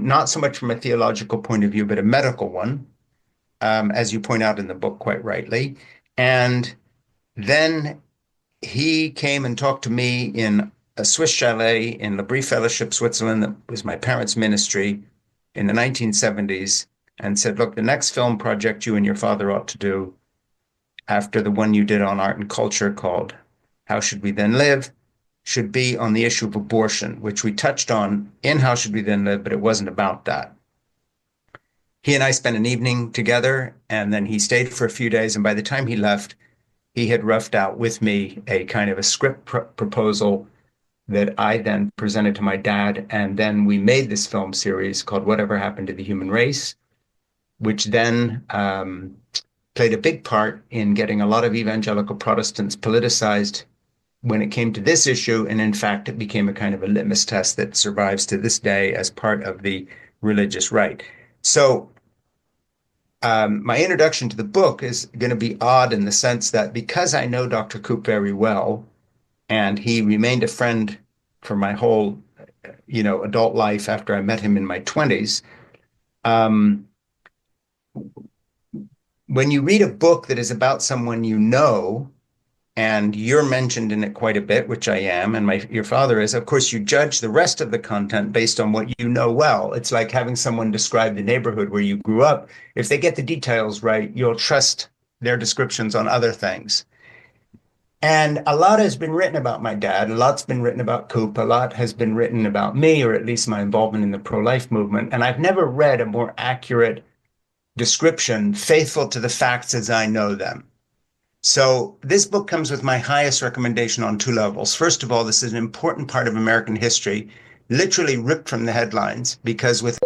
not so much from a theological point of view, but a medical one, as you point out in the book quite rightly. And then he came and talked to me in a Swiss chalet in the Brie Fellowship, Switzerland, that was my parents' ministry in the 1970s, and said, look, the next film project you and your father ought to do after the one you did on art and culture called How Should We Then Live should be on the issue of abortion, which we touched on in How Should We Then Live, but it wasn't about that. He and I spent an evening together, and then he stayed for a few days. And by the time he left, he had roughed out with me a kind of a script proposal that I then presented to my dad. And then we made this film series called Whatever Happened to the Human Race, which then played a big part in getting a lot of evangelical Protestants politicized when it came to this issue. And in fact, it became a kind of a litmus test that survives to this day as part of the religious right. So my introduction to the book is going to be odd in the sense that because I know Dr. Koop very well, and he remained a friend for my whole, adult life after I met him in my 20s, when you read a book that is about someone you know, and you're mentioned in it quite a bit, which I am, and your father is, of course, you judge the rest of the content based on what you know well. It's like having someone describe the neighborhood where you grew up. If they get the details right, you'll trust their descriptions on other things. And a lot has been written about my dad, a lot's been written about Koop, a lot has been written about me, or at least my involvement in the pro-life movement. And I've never read a more accurate description, faithful to the facts as I know them. So this book comes with my highest recommendation on two levels. First of all, this is an important part of American history, literally ripped from the headlines, because with